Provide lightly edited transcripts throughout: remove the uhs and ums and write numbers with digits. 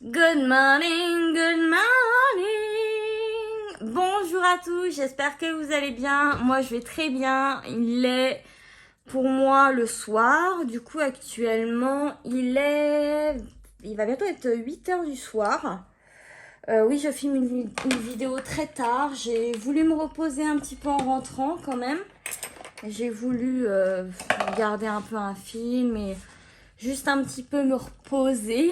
Good morning, good morning. Bonjour à tous, j'espère que vous allez bien. Moi je vais très bien. Il est pour moi le soir. Du coup actuellement il va bientôt être 8 heures du soir. Oui, je filme une vidéo très tard. J'ai voulu me reposer un petit peu en rentrant quand même. J'ai voulu regarder un peu un film et juste un petit peu me reposer.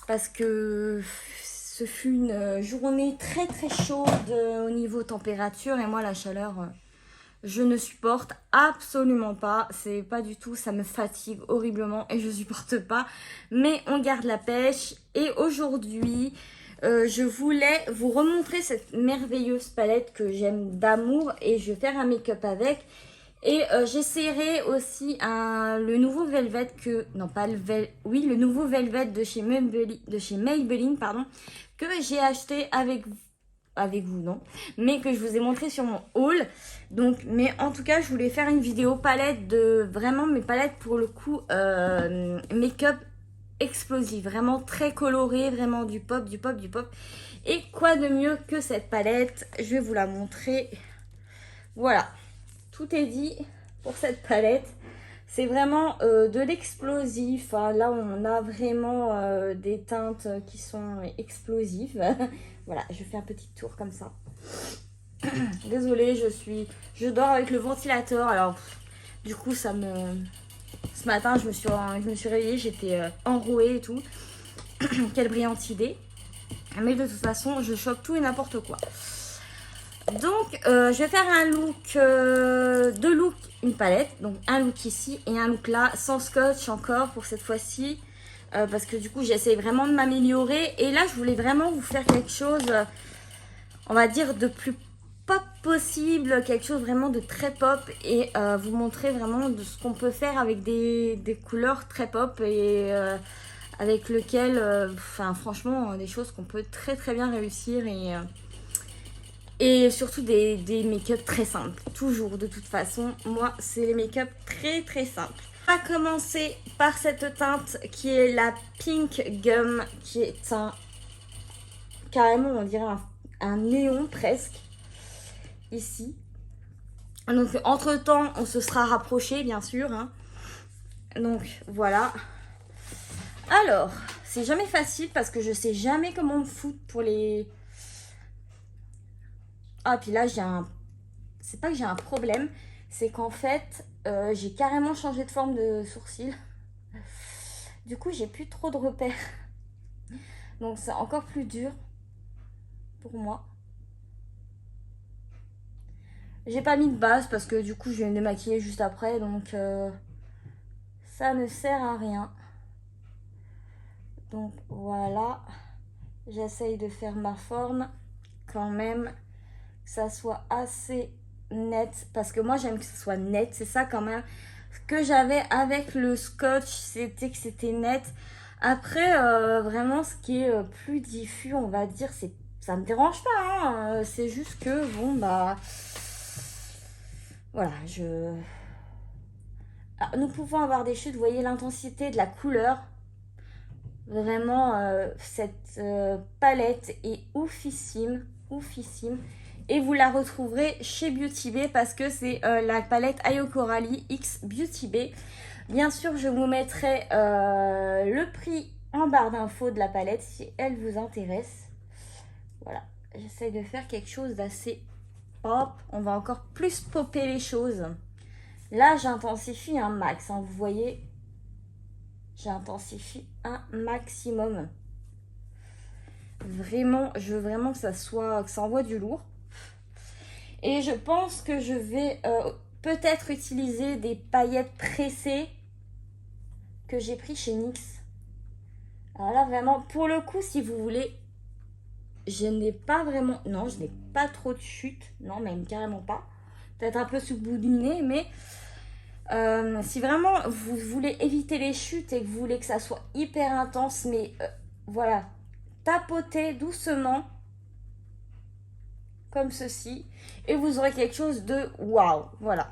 Parce que ce fut une journée très très chaude au niveau température et moi la chaleur je ne supporte absolument pas, c'est pas du tout, ça me fatigue horriblement et je supporte pas, mais on garde la pêche. Et aujourd'hui je voulais vous remontrer cette merveilleuse palette que j'aime d'amour et je vais faire un make-up avec. Et j'essaierai aussi le nouveau Velvet non pas le nouveau Velvet de chez Maybelline, pardon, que j'ai acheté avec vous, non, mais que je vous ai montré sur mon haul. Donc, mais en tout cas, je voulais faire une vidéo palette de vraiment mes palettes pour le coup make-up explosif, vraiment très coloré, vraiment du pop, du pop, du pop. Et quoi de mieux que cette palette? Je vais vous la montrer. Voilà. Tout est dit pour cette palette. C'est vraiment de l'explosif. Hein. Là, on a vraiment des teintes qui sont explosives. Voilà, je fais un petit tour comme ça. Désolée, je dors avec le ventilateur. Alors, du coup, ce matin, je me suis réveillée, j'étais enrouée et tout. Quelle brillante idée. Mais de toute façon, je choque tout et n'importe quoi. Donc, je vais faire un look, deux looks, une palette. Donc, un look ici et un look là, sans scotch encore pour cette fois-ci. Parce que du coup, j'essaie vraiment de m'améliorer. Et là, je voulais vraiment vous faire quelque chose, on va dire, de plus pop possible. Quelque chose vraiment de très pop. Et vous montrer vraiment de ce qu'on peut faire avec des couleurs très pop. Et avec lequel, franchement, des choses qu'on peut très très bien réussir. Et surtout des make-up très simples. Toujours, de toute façon, moi, c'est les make-up très très simples. On va commencer par cette teinte qui est la Pink Gum, qui est carrément, on dirait un néon presque, ici. Donc, entre-temps, on se sera rapproché, bien sûr. Hein. Donc, voilà. Alors, c'est jamais facile parce que je sais jamais comment me foutre pour les... Ah, puis là, c'est pas que j'ai un problème, c'est qu'en fait, j'ai carrément changé de forme de sourcil. Du coup, j'ai plus trop de repères. Donc, c'est encore plus dur pour moi. J'ai pas mis de base parce que du coup, je vais me démaquiller juste après. Donc, ça ne sert à rien. Donc, voilà. J'essaye de faire ma forme quand même. Que ça soit assez net. Parce que moi, j'aime que ça soit net. C'est ça quand même. Ce que j'avais avec le scotch, c'était que c'était net. Après, vraiment, ce qui est plus diffus, on va dire, ça me dérange pas. Hein. C'est juste que, bon, bah... Voilà, nous pouvons avoir des chutes. Vous voyez l'intensité de la couleur. Vraiment, cette palette est oufissime. Oufissime. Et vous la retrouverez chez Beauty Bay parce que c'est la palette Ayo Coralie X Beauty Bay. Bien sûr, je vous mettrai le prix en barre d'infos de la palette si elle vous intéresse. Voilà, j'essaye de faire quelque chose d'assez pop. On va encore plus popper les choses. Là, j'intensifie un max. Hein, vous voyez, j'intensifie un maximum. Vraiment, je veux vraiment que ça envoie du lourd. Et je pense que je vais peut-être utiliser des paillettes pressées que j'ai pris chez NYX. Alors là, vraiment, pour le coup, si vous voulez, je n'ai pas vraiment... Non, je n'ai pas trop de chute. Non, même carrément pas. Peut-être un peu sous le bout du nez, mais... si vraiment vous voulez éviter les chutes et que vous voulez que ça soit hyper intense, mais voilà, tapotez doucement comme ceci et vous aurez quelque chose de waouh. Voilà.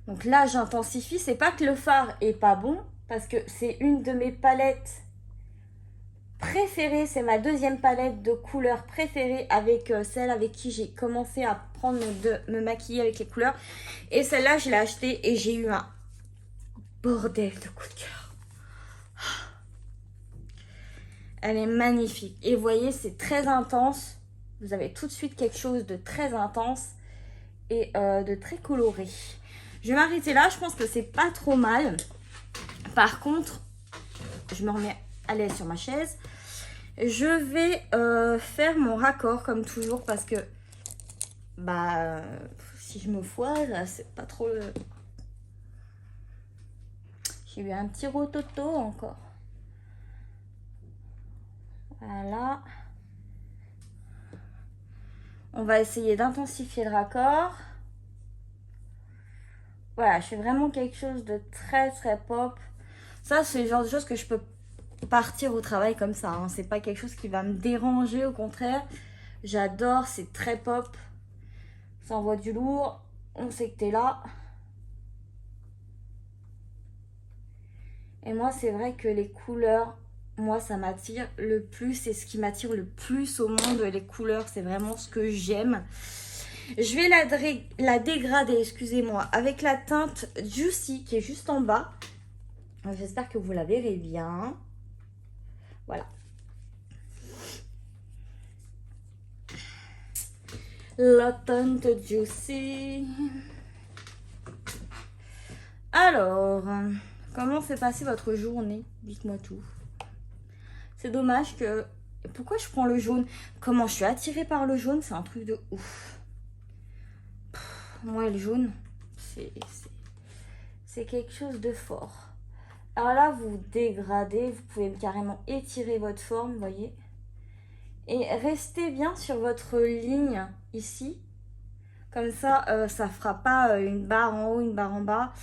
Donc là, j'intensifie. C'est pas que le fard est pas bon parce que c'est une de mes palettes préférée, c'est ma deuxième palette de couleurs préférée avec celle avec qui j'ai commencé à prendre de me maquiller avec les couleurs. Et celle-là, je l'ai achetée et j'ai eu un bordel de coup de cœur. Elle est magnifique. Et vous voyez, c'est très intense. Vous avez tout de suite quelque chose de très intense et de très coloré. Je vais m'arrêter là. Je pense que c'est pas trop mal. Par contre, je me remets à l'aise sur ma chaise. Je vais faire mon raccord comme toujours parce que bah si je me foire, c'est pas trop le... J'ai eu un petit rototo encore. Voilà. On va essayer d'intensifier le raccord. Voilà, je fais vraiment quelque chose de très très pop. Ça, c'est le genre de choses que je peux partir au travail comme ça. Hein. C'est pas quelque chose qui va me déranger, au contraire. J'adore, c'est très pop. Ça envoie du lourd. On sait que t'es là. Et moi, c'est vrai que les couleurs, moi, ça m'attire le plus. C'est ce qui m'attire le plus au monde. Les couleurs, c'est vraiment ce que j'aime. Je vais la dégrader, excusez-moi, avec la teinte Juicy qui est juste en bas. J'espère que vous la verrez bien. Voilà. La teinte Juicy. Alors, comment s'est passée votre journée? Dites-moi tout. C'est dommage que... Pourquoi je prends le jaune? Comment je suis attirée par le jaune? C'est un truc de ouf. Moi, le jaune, c'est quelque chose de fort. Alors là, vous dégradez, vous pouvez carrément étirer votre forme, vous voyez. Et restez bien sur votre ligne ici. Comme ça, ça fera pas une barre en haut, une barre en bas.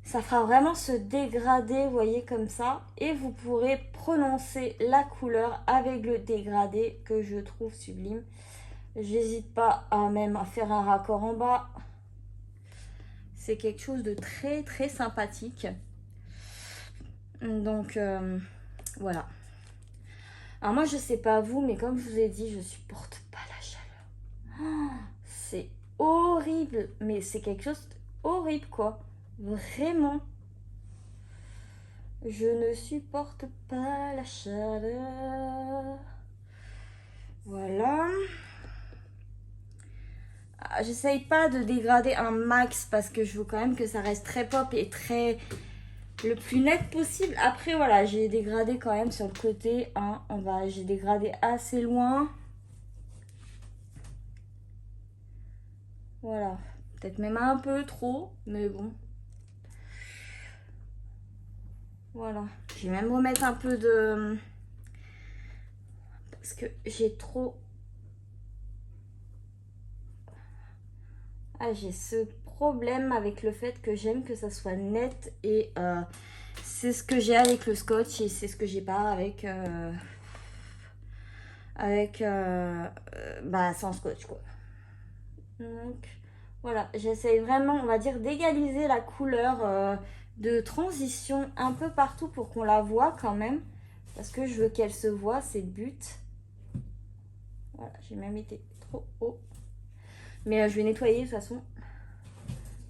Ça fera vraiment se dégrader, vous voyez, comme ça. Et vous pourrez prononcer la couleur avec le dégradé que je trouve sublime. J'hésite pas à même à faire un raccord en bas. C'est quelque chose de très très sympathique. Donc voilà. Alors moi je sais pas vous, mais comme je vous ai dit, je supporte pas la chaleur. Oh, c'est horrible, mais c'est quelque chose horrible quoi. Vraiment. Je ne supporte pas la chaleur. Voilà. J'essaye pas de dégrader un max parce que je veux quand même que ça reste très pop et très le plus net possible. Après voilà, j'ai dégradé quand même sur le côté. Hein. J'ai dégradé assez loin. Voilà, peut-être même un peu trop, mais bon. Voilà, je vais même remettre un peu de... Parce que j'ai trop... Ah, j'ai ce problème avec le fait que j'aime que ça soit net et c'est ce que j'ai avec le scotch et c'est ce que j'ai pas avec sans scotch quoi. Donc voilà, j'essaye vraiment, on va dire, d'égaliser la couleur de transition un peu partout pour qu'on la voit quand même parce que je veux qu'elle se voit, c'est le but. Voilà, j'ai même été trop haut. Mais je vais nettoyer de toute façon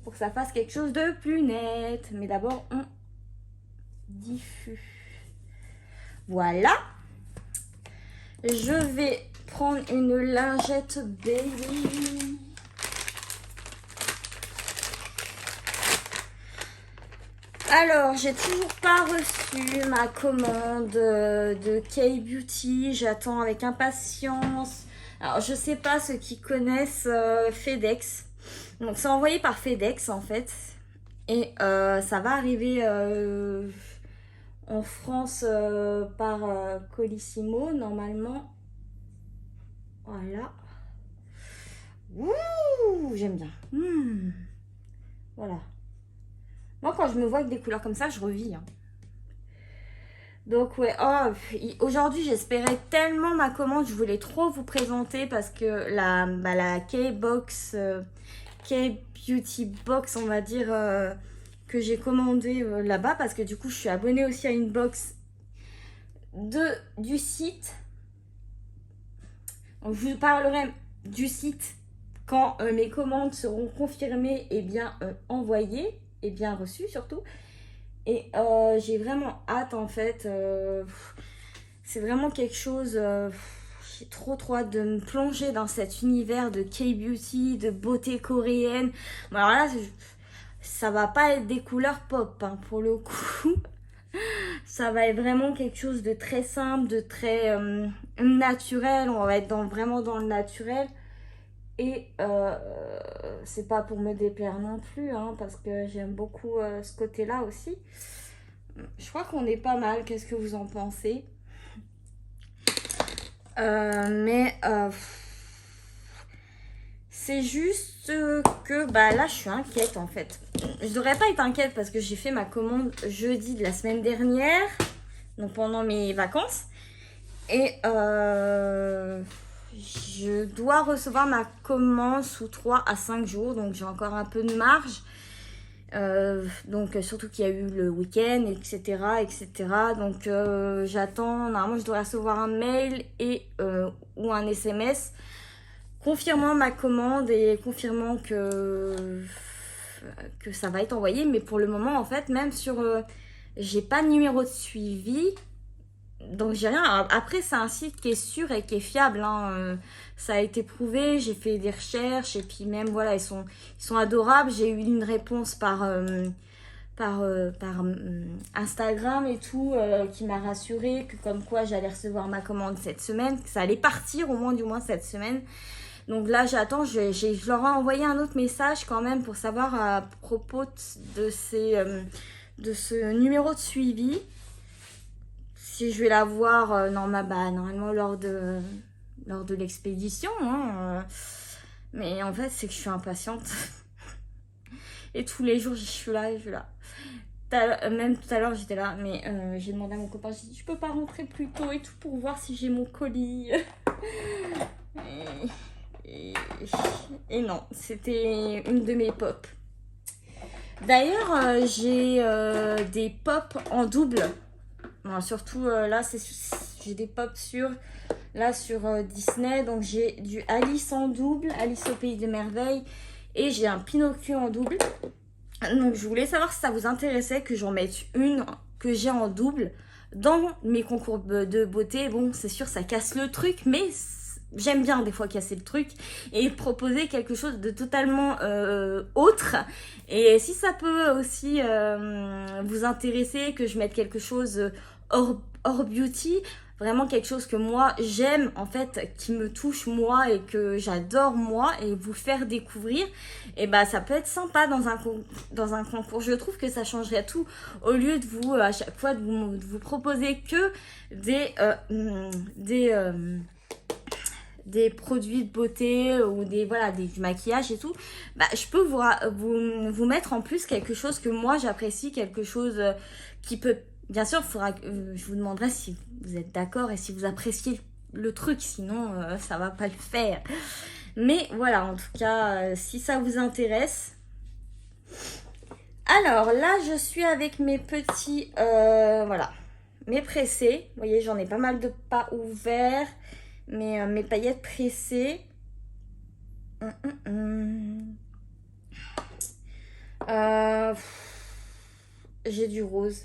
pour que ça fasse quelque chose de plus net. Mais d'abord, on diffuse. Voilà. Je vais prendre une lingette baby. Alors, j'ai toujours pas reçu ma commande de K-Beauty. J'attends avec impatience. Alors, je sais pas ceux qui connaissent FedEx. Donc, c'est envoyé par FedEx en fait. Et ça va arriver en France par Colissimo normalement. Voilà. Ouh, j'aime bien. Voilà. Moi, quand je me vois avec des couleurs comme ça, je revis. Hein. Donc, ouais. Oh, aujourd'hui, j'espérais tellement ma commande. Je voulais trop vous présenter parce que la K-Box, K-Beauty Box, on va dire, que j'ai commandé là-bas. Parce que du coup, je suis abonnée aussi à une box du site. Donc, je vous parlerai du site quand mes commandes seront confirmées et bien envoyées et bien reçues surtout. Et j'ai vraiment hâte en fait. C'est vraiment quelque chose. J'ai trop hâte de me plonger dans cet univers de K-beauty, de beauté coréenne. Bon, alors là, ça va pas être des couleurs pop hein, pour le coup. Ça va être vraiment quelque chose de très simple, de très naturel. On va être vraiment dans le naturel. Et c'est pas pour me déplaire non plus, hein, parce que j'aime beaucoup ce côté-là aussi. Je crois qu'on est pas mal. Qu'est-ce que vous en pensez? Mais c'est juste que bah là je suis inquiète en fait. Je devrais pas être inquiète parce que j'ai fait ma commande jeudi de la semaine dernière, donc pendant mes vacances. Et je dois recevoir ma commande sous 3 à 5 jours, donc j'ai encore un peu de marge. Donc surtout qu'il y a eu le week-end, etc. Donc j'attends, normalement je dois recevoir un mail et ou un SMS confirmant ma commande et confirmant que ça va être envoyé. Mais pour le moment en fait, même sur j'ai pas de numéro de suivi, donc j'ai rien. Après c'est un site qui est sûr et qui est fiable hein. Ça a été prouvé, j'ai fait des recherches et puis même voilà, ils sont adorables. J'ai eu une réponse par Instagram et tout qui m'a rassurée que comme quoi j'allais recevoir ma commande cette semaine, que ça allait partir au moins du moins cette semaine. Donc là j'attends, je leur ai envoyé un autre message quand même pour savoir à propos de ce numéro de suivi. Si je vais l'avoir normalement lors de l'expédition. Hein, mais en fait, c'est que je suis impatiente. Et tous les jours, je suis là. Même tout à l'heure, j'étais là. Mais j'ai demandé à mon copain, j'ai dit, je peux pas rentrer plus tôt et tout pour voir si j'ai mon colis. Et non, c'était une de mes pop. D'ailleurs, j'ai des pop en double. Non, surtout là, j'ai des pop sur Disney. Donc j'ai du Alice en double, Alice au pays des merveilles. Et j'ai un Pinocchio en double. Donc je voulais savoir si ça vous intéressait que j'en mette une que j'ai en double dans mes concours de beauté. Bon, c'est sûr, ça casse le truc, mais j'aime bien des fois casser le truc et proposer quelque chose de totalement autre. Et si ça peut aussi vous intéresser, que je mette quelque chose hors beauty, vraiment quelque chose que moi j'aime en fait, qui me touche moi et que j'adore moi, et vous faire découvrir, et bah ça peut être sympa dans un concours. Je trouve que ça changerait tout au lieu de vous à chaque fois de vous proposer que des produits de beauté ou du maquillage et tout. Bah je peux vous mettre en plus quelque chose que moi j'apprécie, quelque chose qui peut, bien sûr, je vous demanderai si vous êtes d'accord et si vous appréciez le truc, sinon ça va pas le faire. Mais voilà, en tout cas, si ça vous intéresse. Alors là, je suis avec mes petits, mes pressés. Vous voyez, j'en ai pas mal de pas ouverts, mais mes paillettes pressées. J'ai du rose.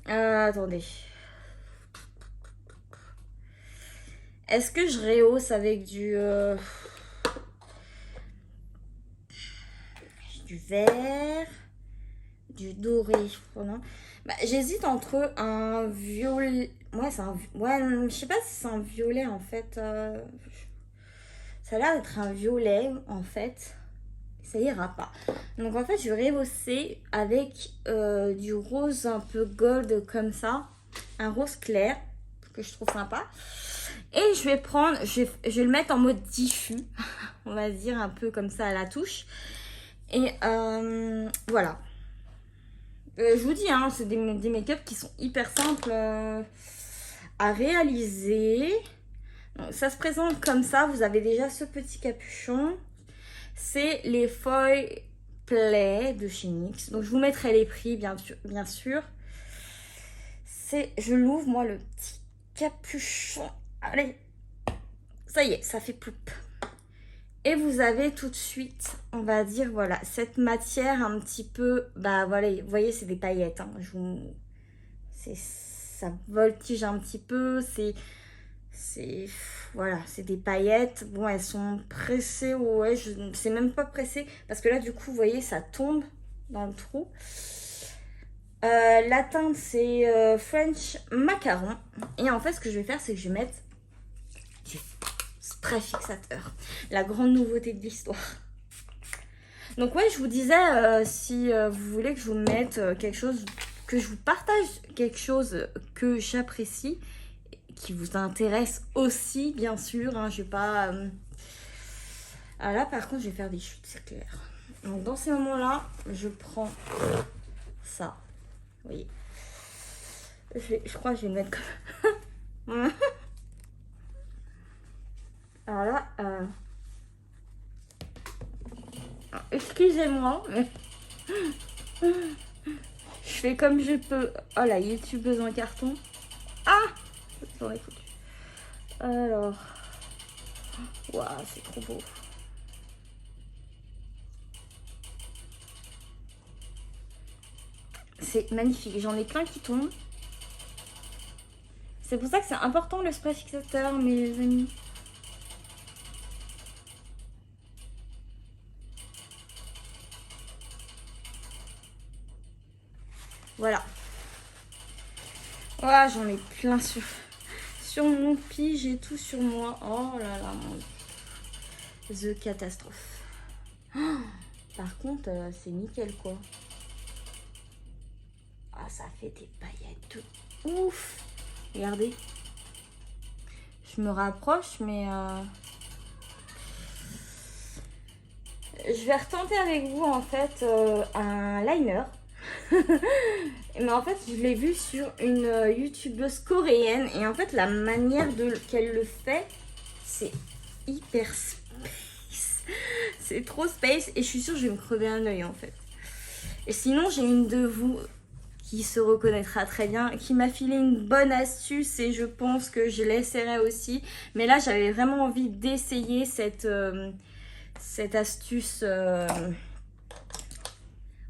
Attendez. Est-ce que je rehausse avec du vert, du doré? Non. Bah, j'hésite entre un violet. Ouais, je sais pas si c'est un violet en fait. Ça a l'air d'être un violet en fait. Ça ira pas. Donc en fait, je vais rehausser avec du rose un peu gold comme ça. Un rose clair que je trouve sympa. Et je vais le mettre en mode diffus. On va dire un peu comme ça à la touche. Et voilà. Je vous dis, hein, c'est des make-up qui sont hyper simples à réaliser. Donc, ça se présente comme ça. Vous avez déjà ce petit capuchon. C'est les Foil Play de chez NYX. Donc je vous mettrai les prix bien sûr. c'est, je l'ouvre moi le petit capuchon. Allez, ça y est, ça fait ploup. Et vous avez tout de suite, on va dire, voilà, cette matière un petit peu, bah voilà, vous voyez, c'est des paillettes. Hein, ça voltige un petit peu, voilà, c'est des paillettes. Bon, elles sont pressées, ouais, c'est même pas pressé, parce que là, du coup, vous voyez, ça tombe dans le trou. La teinte, c'est French Macaron. Et en fait, ce que je vais faire, c'est que je vais mettre du spray fixateur. La grande nouveauté de l'histoire. Donc ouais, je vous disais, si vous voulez que je vous mette quelque chose, que je vous partage quelque chose que j'apprécie, qui vous intéresse aussi, bien sûr. Hein, je vais pas... Ah là, par contre, je vais faire des chutes, c'est clair. Donc dans ces moments-là, je prends ça. Vous voyez. Je crois que je vais le mettre comme... Alors là, excusez-moi, mais je fais comme je peux. Oh la youtubeuse en carton. Ah, ça aurait foutu. Alors, waouh, c'est trop beau. C'est magnifique. J'en ai plein qui tombent. C'est pour ça que c'est important le spray fixateur, mes amis. Voilà. Voilà, j'en ai plein sur mon pied, j'ai tout sur moi. Oh là là, mon Dieu. The catastrophe. Oh, par contre, c'est nickel quoi. Ah, ça fait des paillettes de ouf. Regardez. Je me rapproche, mais... je vais retenter avec vous en fait un liner. Mais en fait, je l'ai vu sur une youtubeuse coréenne. Et en fait, la manière qu'elle le fait, c'est hyper space. C'est trop space. Et je suis sûre que je vais me crever un œil en fait. Et sinon, j'ai une de vous qui se reconnaîtra très bien, qui m'a filé une bonne astuce. Et je pense que je l'essaierai aussi. Mais là, j'avais vraiment envie d'essayer cette astuce...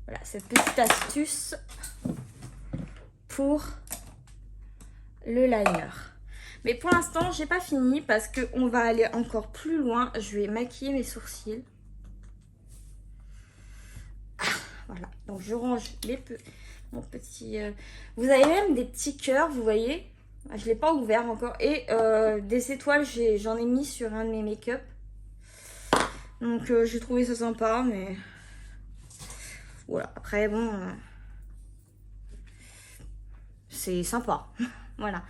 voilà, cette petite astuce pour le liner. Mais pour l'instant, j'ai pas fini parce qu'on va aller encore plus loin. Je vais maquiller mes sourcils. Ah, voilà, donc je range mon petit... Vous avez même des petits cœurs, vous voyez. Je l'ai pas ouvert encore. Et des étoiles, j'en ai mis sur un de mes make-up. Donc j'ai trouvé ça sympa, mais... Voilà, après bon, c'est sympa, voilà.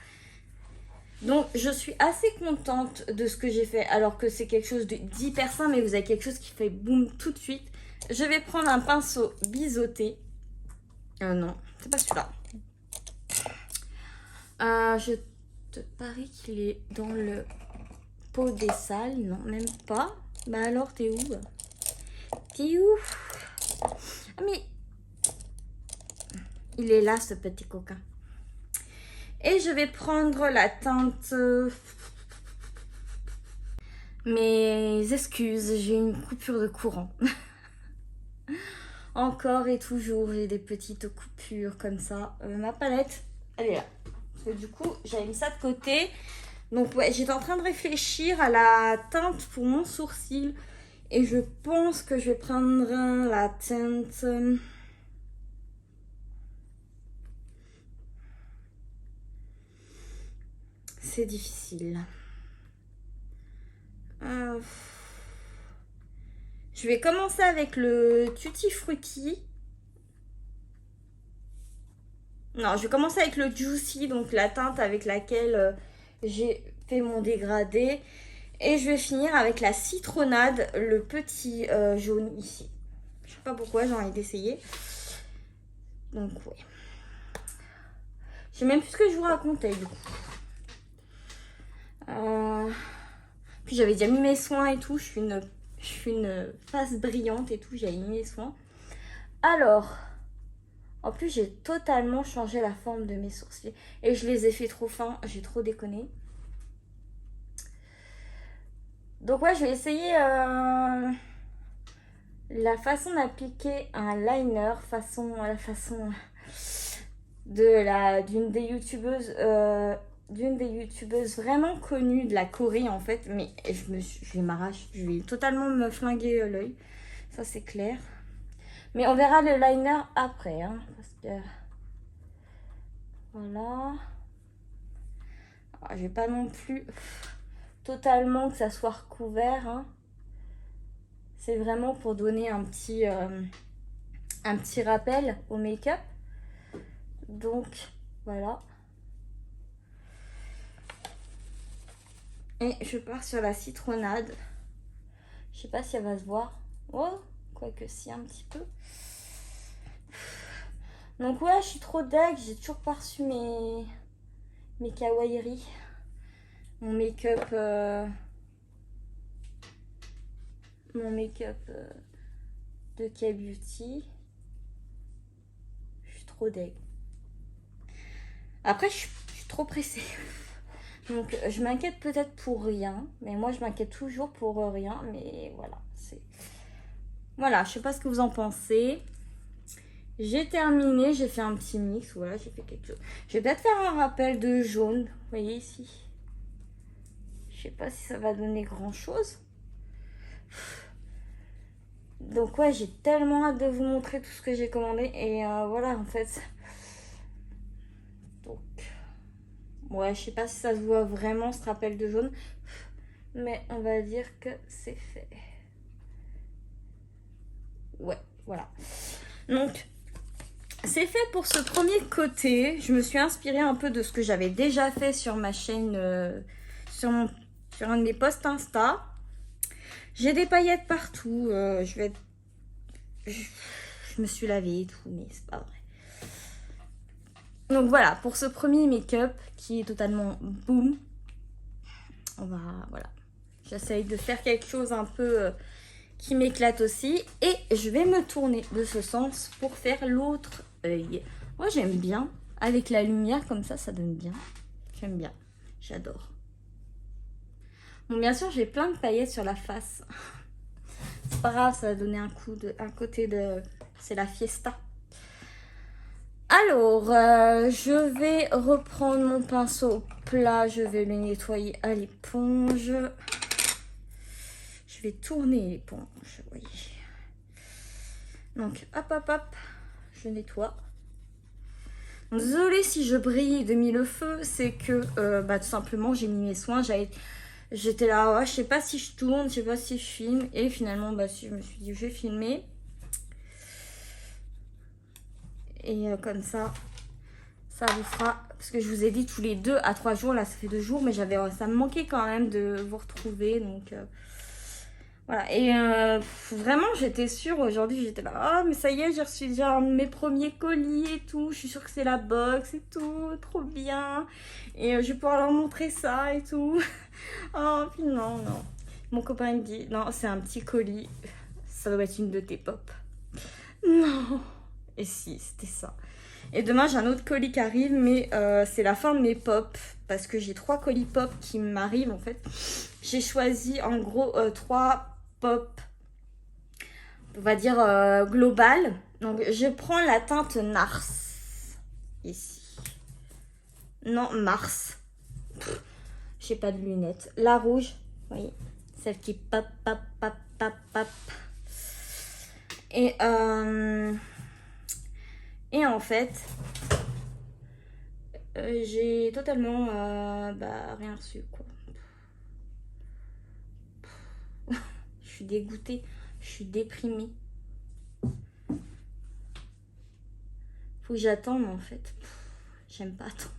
Donc je suis assez contente de ce que j'ai fait, alors que c'est quelque chose d'hyper simple, mais vous avez quelque chose qui fait boum tout de suite. Je vais prendre un pinceau biseauté. Non, c'est pas celui-là. Je te parie qu'il est dans le pot des salles, non, même pas. Bah alors, t'es où? T'es où? Ah mais il est là ce petit coquin. Et je vais prendre la teinte... Mes excuses, j'ai une coupure de courant. Encore et toujours, j'ai des petites coupures comme ça. Ma palette, elle est là. Parce que du coup, j'avais mis ça de côté. Donc ouais, j'étais en train de réfléchir à la teinte pour mon sourcil. Et je pense que je vais prendre la teinte... C'est difficile. Je vais commencer avec le Tutti Frutti. Non, je vais commencer avec le Juicy, donc la teinte avec laquelle j'ai fait mon dégradé. Et je vais finir avec la citronnade, le petit jaune ici. Je sais pas pourquoi, j'ai envie d'essayer. Donc, ouais. Je sais même plus ce que je vous racontais, du coup. Puis j'avais déjà mis mes soins et tout. Je suis une face brillante et tout. J'avais mis mes soins. Alors, En plus, j'ai totalement changé la forme de mes sourcils. Et je les ai fait trop fins, j'ai trop déconné. Donc ouais, je vais essayer la façon d'appliquer un liner, la façon d'une des youtubeuses vraiment connues de la Corée en fait. Mais je m'arrache, je vais totalement me flinguer l'œil, ça c'est clair. Mais on verra le liner après, hein, parce que voilà. Alors, je vais pas non plus totalement que ça soit recouvert, hein. C'est vraiment pour donner un petit rappel au make-up. Donc voilà. Et je pars sur la citronnade. Je sais pas si elle va se voir. Oh, quoique si, un petit peu. Donc ouais, je suis trop deg. J'ai toujours pas reçu mes kawaiiries. Mon make-up de K-Beauty. Je suis trop deg. Après, je suis trop pressée. Donc, je m'inquiète peut-être pour rien. Mais moi, je m'inquiète toujours pour rien. Mais voilà, voilà, je sais pas ce que vous en pensez. J'ai terminé, j'ai fait un petit mix. Voilà, j'ai fait quelque chose. Je vais peut-être faire un rappel de jaune. Vous voyez ici. Je sais pas si ça va donner grand-chose. Donc ouais, j'ai tellement hâte de vous montrer tout ce que j'ai commandé. Et voilà, en fait. Donc, ouais, je sais pas si ça se voit vraiment, ce rappel de jaune. Mais on va dire que c'est fait. Ouais, voilà. Donc, c'est fait pour ce premier côté. Je me suis inspirée un peu de ce que j'avais déjà fait sur ma chaîne, sur un de mes posts Insta. J'ai des paillettes partout. Je me suis lavée et tout, mais c'est pas vrai. Donc voilà, pour ce premier make-up qui est totalement boom. Voilà. J'essaye de faire quelque chose un peu qui m'éclate aussi. Et je vais me tourner de ce sens pour faire l'autre œil. Moi, j'aime bien. Avec la lumière, comme ça donne bien. J'aime bien. J'adore. Bon, bien sûr, j'ai plein de paillettes sur la face. C'est pas grave, ça va donner un côté de... C'est la fiesta. Alors, je vais reprendre mon pinceau plat. Je vais le nettoyer à l'éponge. Je vais tourner l'éponge, vous voyez. Donc, hop, hop, hop. Je nettoie. Désolée si je brille de mille feux, c'est que tout simplement j'ai mis mes soins. J'étais là, ouais, je sais pas si je tourne, je sais pas si je filme. Et finalement, si je me suis dit, je vais filmer. Et comme ça vous fera. Parce que je vous ai dit tous les 2 à 3 jours, là ça fait 2 jours, mais ça me manquait quand même de vous retrouver. Donc voilà. Et vraiment, j'étais sûre aujourd'hui, j'étais là, ah, mais ça y est, j'ai reçu déjà mes premiers colis et tout. Je suis sûre que c'est la box et tout, trop bien. Et je vais pouvoir leur montrer ça et tout. Oh, puis non. Mon copain me dit, non, c'est un petit colis. Ça doit être une de tes pop. Non. Et si, c'était ça. Et demain, j'ai un autre colis qui arrive, mais c'est la fin de mes pop. Parce que j'ai 3 colis pop qui m'arrivent, en fait. J'ai choisi, en gros, 3 pop, on va dire, global. Donc, je prends la teinte Nars. Ici. Non, Mars. J'ai pas de lunettes. La rouge, vous voyez. Celle qui pop, pop, pop, pop, pop. Et en fait, j'ai totalement rien reçu, quoi. Je suis dégoûtée, je suis déprimée. Faut que j'attende en fait. J'aime pas attendre.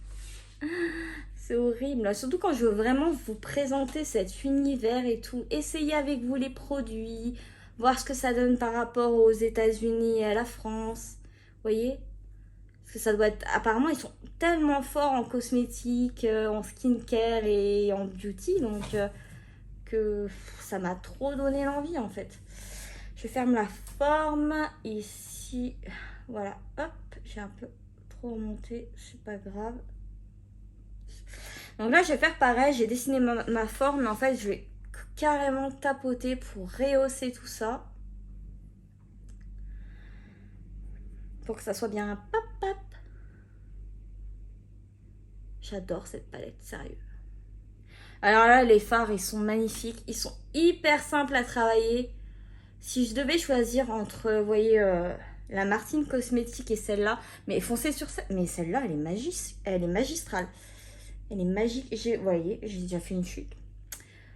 C'est horrible. Surtout quand je veux vraiment vous présenter cet univers et tout. Essayez avec vous les produits. Voir ce que ça donne par rapport aux États-Unis et à la France. Vous voyez? Parce que ça doit être... Apparemment, ils sont tellement forts en cosmétique, en skincare et en beauty. Donc, que ça m'a trop donné l'envie, en fait. Je ferme la forme. Ici, Voilà, hop, j'ai un peu trop remonté, c'est pas grave. Donc là, je vais faire pareil, j'ai dessiné ma forme, mais en fait, je vais carrément tapoter pour rehausser tout ça. Pour que ça soit bien pop pop. J'adore cette palette, sérieux. Alors là, les fards, ils sont magnifiques. Ils sont hyper simples à travailler. Si je devais choisir entre, vous voyez, la Martine Cosmétique et celle-là, mais foncez sur ça. Mais celle-là, elle est magistrale. Elle est magique. Vous voyez, j'ai déjà fait une chute.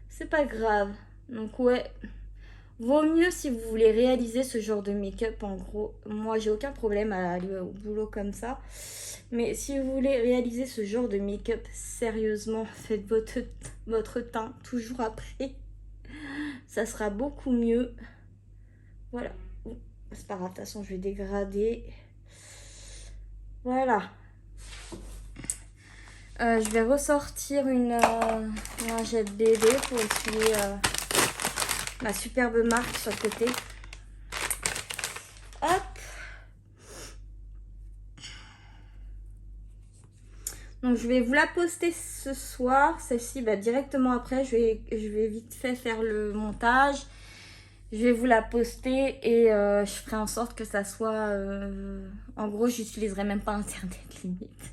C'est pas grave. Donc ouais, vaut mieux si vous voulez réaliser ce genre de make-up. En gros, moi, j'ai aucun problème à aller au boulot comme ça. Mais si vous voulez réaliser ce genre de make-up sérieusement, faites votre teint toujours après. Ça sera beaucoup mieux. Voilà. C'est pas grave, de toute façon, je vais dégrader. Voilà. Je vais ressortir une lingette bébé pour essuyer ma superbe marque sur le côté. Hop. Donc je vais vous la poster ce soir. Celle-ci, directement après, je vais vite fait faire le montage. Je vais vous la poster et je ferai en sorte que ça soit... en gros, j'utiliserai même pas Internet limite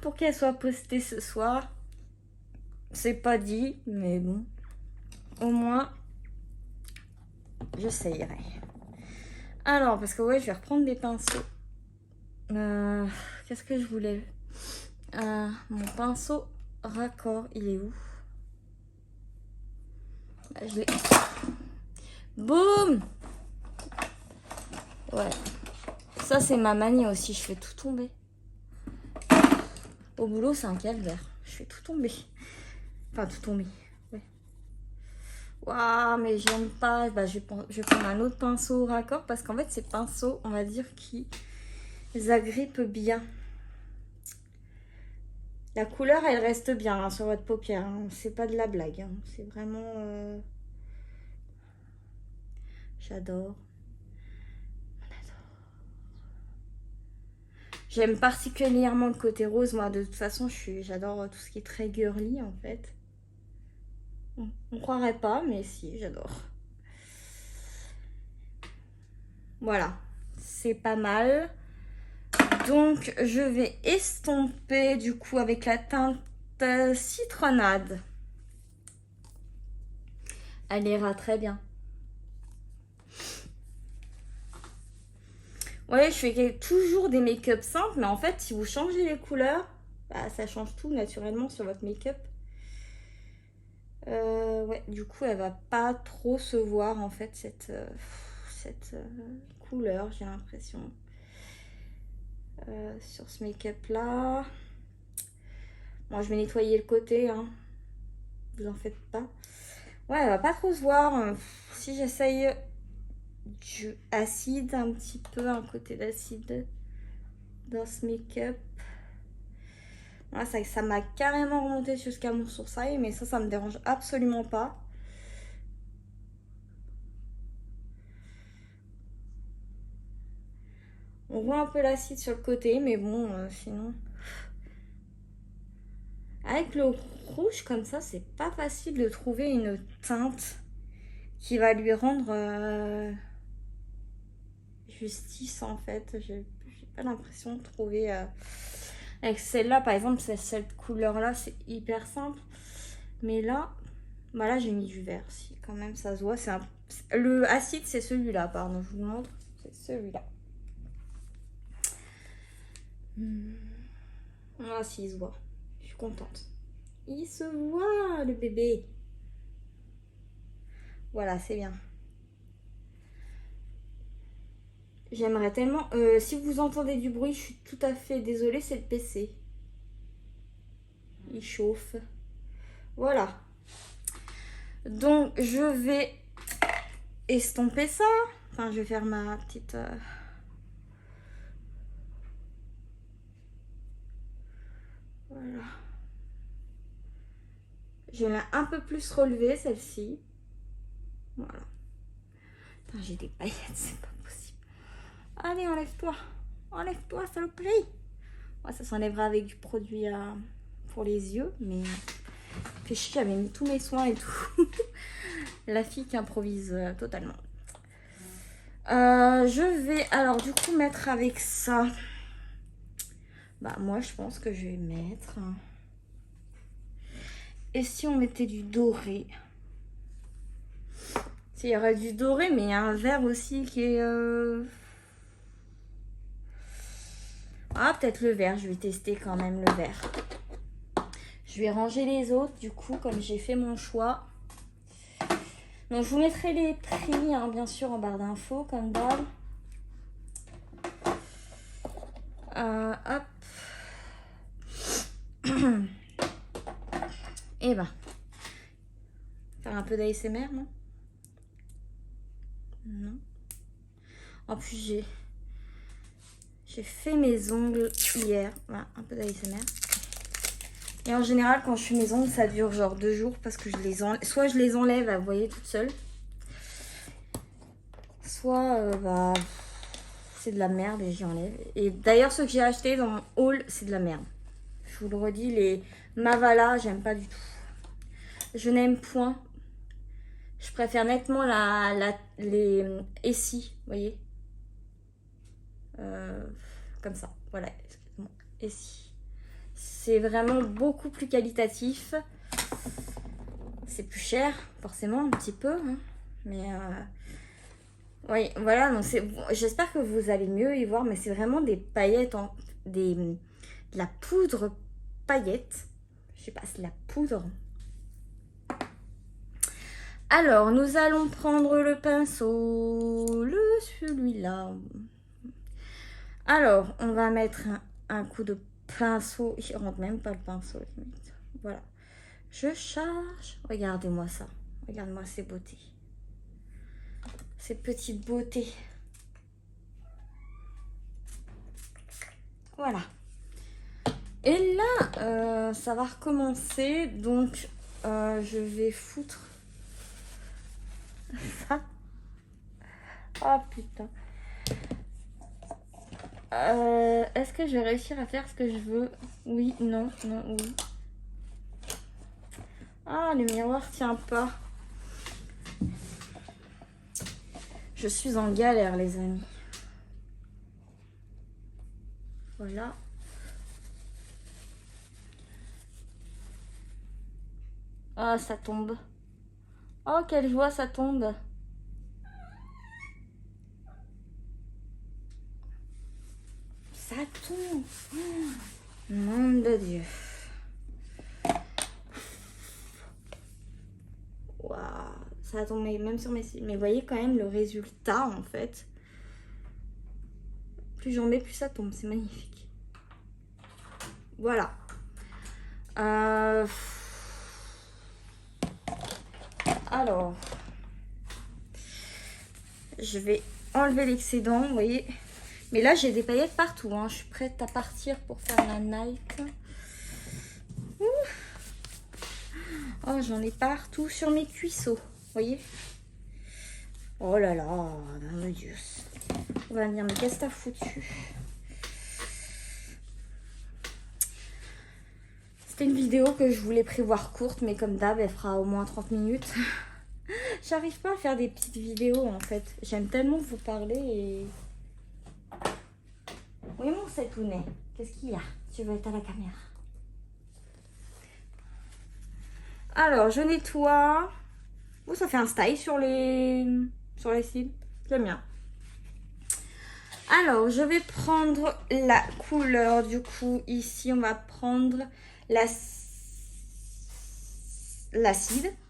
pour qu'elle soit postée ce soir. C'est pas dit, mais bon. Au moins, j'essayerai. Alors, parce que ouais, je vais reprendre des pinceaux. Qu'est-ce que je voulais? Mon pinceau raccord, il est où? Je l'ai... Boum! Ouais. Ça, c'est ma manie aussi. Je fais tout tomber. Au boulot, c'est un calvaire. Je fais tout tomber. Enfin, tout tomber. Ouais. Waouh, mais j'aime pas. Je vais prendre un autre pinceau raccord parce qu'en fait, ces pinceaux, on va dire qu'ils agrippent bien. La couleur, elle reste bien sur votre paupière. Hein. C'est pas de la blague. Hein. C'est vraiment... J'adore. J'aime particulièrement le côté rose. Moi, de toute façon, j'adore tout ce qui est très girly, en fait. On croirait pas, mais si, j'adore. Voilà, c'est pas mal. Donc, je vais estomper, du coup, avec la teinte citronnade. Elle ira très bien. Ouais, je fais toujours des make-up simples, mais en fait, si vous changez les couleurs, ça change tout naturellement sur votre make-up. Ouais, du coup, elle va pas trop se voir, en fait, cette couleur, j'ai l'impression. Sur ce make-up-là. Bon, je vais nettoyer le côté, hein. Vous en faites pas. Ouais, elle va pas trop se voir. Si j'essaye du acide, un petit peu, un côté d'acide dans ce make-up. Voilà, ça m'a carrément remonté jusqu'à mon sourcil, mais ça me dérange absolument pas. On voit un peu l'acide sur le côté, mais bon, sinon... Avec le rouge comme ça, c'est pas facile de trouver une teinte qui va lui rendre justice, en fait. J'ai pas l'impression de trouver... Avec celle-là, par exemple, cette couleur-là, c'est hyper simple. Mais là, là, j'ai mis du vert. Si, quand même, ça se voit. Le acide, c'est celui-là, pardon. Je vous le montre. C'est celui-là. Ah, si, il se voit. Je suis contente. Il se voit, le bébé. Voilà, c'est bien. J'aimerais tellement... si vous entendez du bruit, je suis tout à fait désolée, c'est le PC. Il chauffe. Voilà. Donc, je vais estomper ça. Enfin, je vais faire ma petite... Voilà. Je vais un peu plus relever, celle-ci. Voilà. J'ai des paillettes, c'est pas possible. Allez, enlève-toi. Enlève-toi, saloperie. Ouais, ça s'enlèvera avec du produit pour les yeux, mais fait chier, j'avais mis tous mes soins et tout. La fille qui improvise totalement. Je vais alors du coup mettre avec ça. Bah moi je pense que je vais mettre. Et si on mettait du doré? Il y aurait du doré, mais il y a un vert aussi qui est... Ah, peut-être le vert, je vais tester quand même le vert. Je vais ranger les autres, du coup, comme j'ai fait mon choix. Donc, je vous mettrai les prix, hein, bien sûr, en barre d'infos, comme d'hab. Hop. Et ben. Faire un peu d'ASMR, non? Non. En plus, j'ai fait mes ongles hier. Voilà, un peu d'ASMR. Et en général, quand je fais mes ongles, ça dure genre 2 jours parce que je les enlève. Soit je les enlève, vous voyez, toute seule. Soit, bah, c'est de la merde et j'y enlève. Et d'ailleurs, ceux que j'ai achetés dans mon haul, c'est de la merde. Je vous le redis, les Mavala, j'aime pas du tout. Je n'aime point. Je préfère nettement les Essie, vous voyez. Comme ça, voilà, excusez-moi. Essie. C'est vraiment beaucoup plus qualitatif. C'est plus cher, forcément, un petit peu. Hein. Mais oui, voilà. Donc j'espère que vous allez mieux y voir. Mais c'est vraiment des paillettes, de la poudre paillettes. Je sais pas, c'est de la poudre. Alors, nous allons prendre le pinceau. Celui-là. Alors, on va mettre un coup de pinceau. Il rentre même pas le pinceau. Voilà. Je charge. Regardez-moi ça. Regarde-moi ces beautés. Ces petites beautés. Voilà. Et là, ça va recommencer. Donc, je vais foutre ça. Oh putain. Est-ce que je vais réussir à faire ce que je veux? Oui, non, non, oui. Ah, le miroir tient pas. Je suis en galère, les amis. Voilà. Ah, ça tombe. Oh, quelle joie, ça tombe. Ça tombe. Oh, nom de Dieu. Waouh. Ça a tombé même sur mes cils. Mais vous voyez quand même le résultat, en fait. Plus j'en mets, plus ça tombe. C'est magnifique. Voilà. Alors, je vais enlever l'excédent, vous voyez. Mais là, j'ai des paillettes partout. Hein. Je suis prête à partir pour faire la Nike. Oh, j'en ai partout sur mes cuisseaux, vous voyez. Oh là là, mon Dieu. On va me dire, mais qu'est-ce que t'as foutu? C'était une vidéo que je voulais prévoir courte, mais comme d'hab, elle fera au moins 30 minutes. J'arrive pas à faire des petites vidéos, en fait. J'aime tellement vous parler et... Oui, mon setounet, qu'est-ce qu'il y a? Tu veux être à la caméra. Alors, je nettoie. Oh, ça fait un style sur les cils. J'aime bien. Alors, je vais prendre la couleur. Du coup, ici, on va prendre l'acide.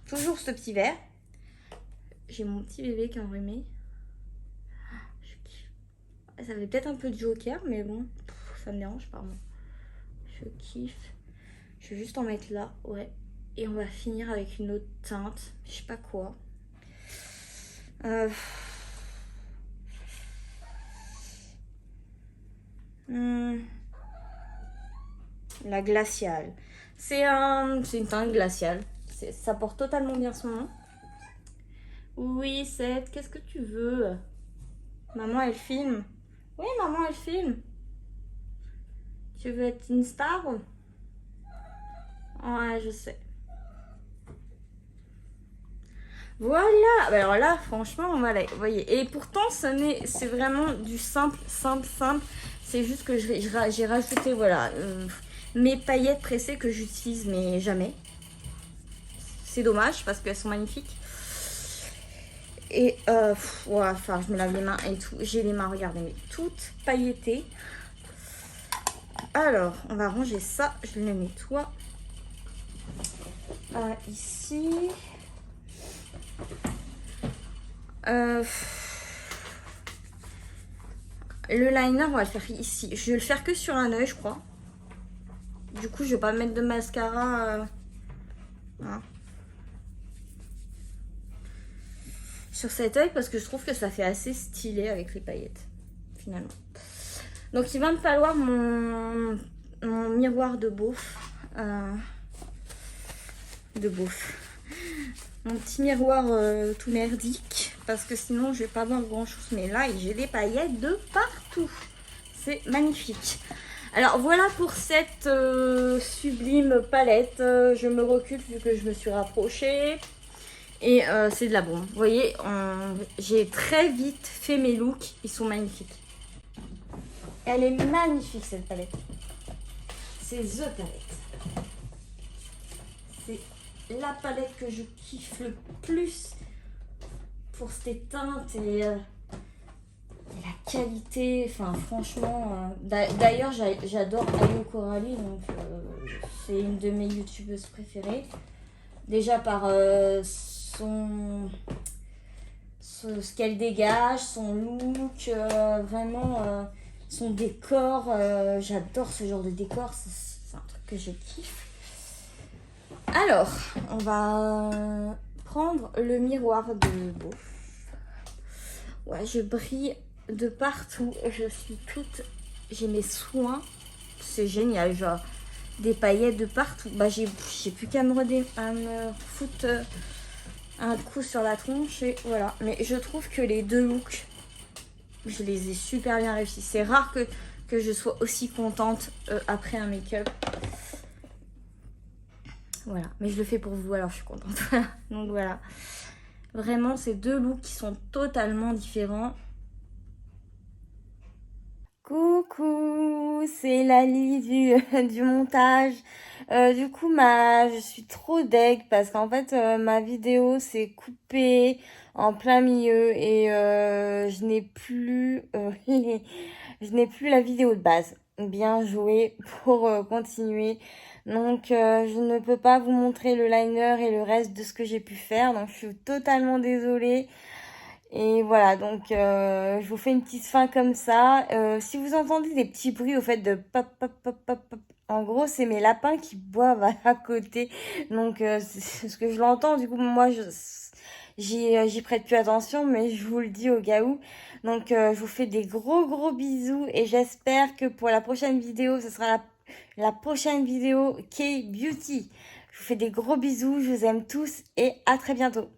Toujours ce petit verre. J'ai mon petit bébé qui est enrhumé. Je kiffe. Ça fait peut-être un peu de Joker, mais bon, ça me dérange pas, moi. Je kiffe. Je vais juste en mettre là, ouais. Et on va finir avec une autre teinte. Je sais pas quoi. La glaciale. C'est une teinte glaciale. Ça porte totalement bien son nom. Oui, Seth, qu'est-ce que tu veux? Maman, elle filme. Oui, maman, elle filme. Tu veux être une star? Ouais, je sais. Voilà, alors là, franchement, voilà, vous voyez. Et pourtant, c'est vraiment du simple. C'est juste que j'ai rajouté, voilà, mes paillettes pressées que j'utilise, mais jamais. C'est dommage parce qu'elles sont magnifiques. Et, ouais, enfin, je me lave les mains et tout. J'ai les mains, regardez, mais toutes paillettées. Alors, on va ranger ça. Je le nettoie. Ici. Le liner, on va le faire ici. Je vais le faire que sur un œil, je crois. Du coup, je vais pas mettre de mascara hein, sur cet œil parce que je trouve que ça fait assez stylé avec les paillettes, finalement. Donc, il va me falloir mon miroir de beauf. Mon petit miroir tout merdique parce que sinon je vais pas voir grand chose, mais là j'ai des paillettes de partout, c'est magnifique. Alors voilà pour cette sublime palette. Je me recule vu que je me suis rapprochée et c'est de la bombe, vous voyez. J'ai très vite fait mes looks, ils sont magnifiques. Elle est magnifique cette palette, c'est the palette, c'est la palette que je kiffe le plus pour ces teintes et la qualité. Enfin, franchement, d'ailleurs, j'adore Ayo Coralie, donc c'est une de mes youtubeuses préférées. Déjà par ce qu'elle dégage, son look, vraiment son décor. J'adore ce genre de décor, c'est un truc que je kiffe. Alors, on va prendre le miroir de beauf. Ouais, je brille de partout. Je suis toute... J'ai mes soins. C'est génial, genre des paillettes de partout. Bah, j'ai plus qu'à me foutre un coup sur la tronche et voilà. Mais je trouve que les deux looks, je les ai super bien réussis. C'est rare que je sois aussi contente après un make-up. Voilà, mais je le fais pour vous, alors je suis contente. Donc voilà, vraiment ces deux looks qui sont totalement différents. Coucou, c'est Lali du montage. Du coup, je suis trop deg parce qu'en fait, ma vidéo s'est coupée en plein milieu et je n'ai plus, je n'ai plus la vidéo de base. Bien joué pour continuer. Donc, je ne peux pas vous montrer le liner et le reste de ce que j'ai pu faire. Donc, je suis totalement désolée. Et voilà, donc je vous fais une petite fin comme ça. Si vous entendez des petits bruits au fait de pop, pop, pop, pop, pop, en gros, c'est mes lapins qui boivent à côté. Donc, c'est ce que je l'entends. Du coup, moi, j'y prête plus attention, mais je vous le dis au cas où. Donc, je vous fais des gros bisous et j'espère que pour la prochaine vidéo, ce sera la prochaine vidéo K-Beauty. Je vous fais des gros bisous, je vous aime tous et à très bientôt.